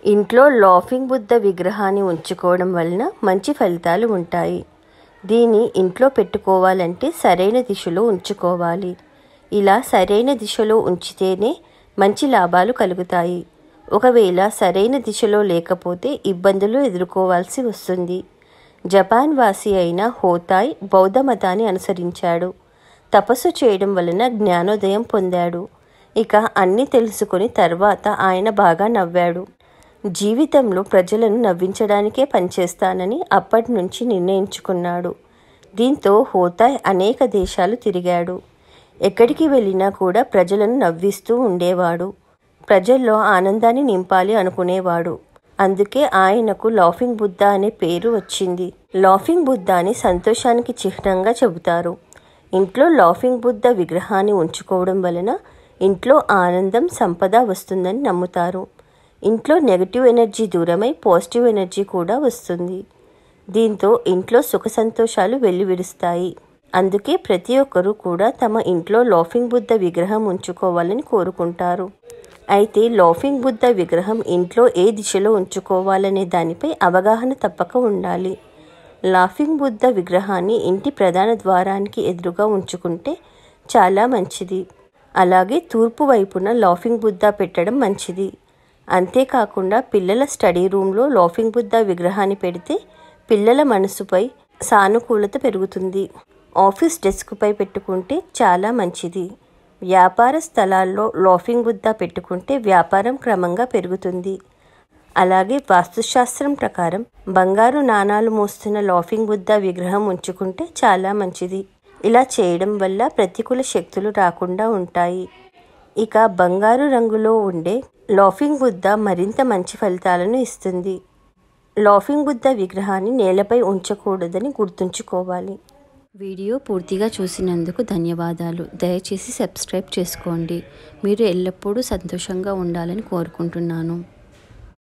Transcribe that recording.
ఇంట్లో లాఫింగ్ బుద్ధ విగ్రహాన్ని ఉంచుకోవడం వలన మంచి ఫలితాలు ఉంటాయి. దీన్ని ఇంట్లో పెట్టుకోవాలంటే సరైన దిశలో ఉంచుకోవాలి. ఇలా సరైన దిశలో ఉంచితేనే మంచి లాభాలు కలుగుతాయి. ఒకవేళ సరైన దిశలో లేకపోతే ఇబ్బందులు ఎదుర్కోవాల్సి వస్తుంది. జపాన్ వాసి అయిన హోతాయ్ బౌద్ధ మతాన్ని అనుసరించాడు. తపస్సు చేయడం వలన జ్ఞానోదయం పొందాడు. ఇక అన్నీ తెలుసుకుని తర్వాత ఆయన బాగా నవ్వాడు. జీవితంలో ప్రజలను నవ్వించడానికే పనిచేస్తానని అప్పటి నుంచి నిర్ణయించుకున్నాడు. దీంతో హోతాయ్ అనేక దేశాలు తిరిగాడు. ఎక్కడికి వెళ్ళినా కూడా ప్రజలను నవ్విస్తూ ఉండేవాడు. ప్రజల్లో ఆనందాన్ని నింపాలి అనుకునేవాడు. అందుకే ఆయనకు లాఫింగ్ బుద్ధ అనే పేరు వచ్చింది. లాఫింగ్ బుద్ధ అని సంతోషానికి చిహ్నంగా చెబుతారు. ఇంట్లో లాఫింగ్ బుద్ధ విగ్రహాన్ని ఉంచుకోవడం వలన ఇంట్లో ఆనందం, సంపద వస్తుందని నమ్ముతారు. ఇంట్లో నెగటివ్ ఎనర్జీ దూరమై పాజిటివ్ ఎనర్జీ కూడా వస్తుంది. దీంతో ఇంట్లో సుఖ సంతోషాలు వెల్లివిరుస్తాయి. అందుకే ప్రతి ఒక్కరూ కూడా తమ ఇంట్లో లాఫింగ్ బుద్ధ విగ్రహం ఉంచుకోవాలని కోరుకుంటారు. అయితే లాఫింగ్ బుద్ధ విగ్రహం ఇంట్లో ఏ దిశలో ఉంచుకోవాలనే దానిపై అవగాహన తప్పక ఉండాలి. లాఫింగ్ బుద్ధ విగ్రహాన్ని ఇంటి ప్రధాన ద్వారానికి ఎదురుగా ఉంచుకుంటే చాలా మంచిది. అలాగే తూర్పు వైపున లాఫింగ్ బుద్ధ పెట్టడం మంచిది. అంతేకాకుండా పిల్లల స్టడీ రూమ్లో లాఫింగ్ బుద్ధ విగ్రహాన్ని పెడితే పిల్లల మనసుపై సానుకూలత పెరుగుతుంది. ఆఫీస్ డెస్క్పై పెట్టుకుంటే చాలా మంచిది. వ్యాపార స్థలాల్లో లాఫింగ్ బుద్ధ పెట్టుకుంటే వ్యాపారం క్రమంగా పెరుగుతుంది. అలాగే వాస్తుశాస్త్రం ప్రకారం బంగారు నాణాలు మోస్తున్న లాఫింగ్ బుద్ధ విగ్రహం ఉంచుకుంటే చాలా మంచిది. ఇలా చేయడం వల్ల ప్రతికూల శక్తులు రాకుండా ఉంటాయి. ఇక బంగారు రంగులో ఉండే లాఫింగ్ బుద్ధ మరింత మంచి ఫలితాలను ఇస్తుంది. లాఫింగ్ బుద్ధ విగ్రహాన్ని నేలపై ఉంచకూడదని గుర్తుంచుకోవాలి. వీడియో పూర్తిగా చూసినందుకు ధన్యవాదాలు. దయచేసి సబ్స్క్రైబ్ చేసుకోండి. మీరు ఎల్లప్పుడూ సంతోషంగా ఉండాలని కోరుకుంటున్నాను.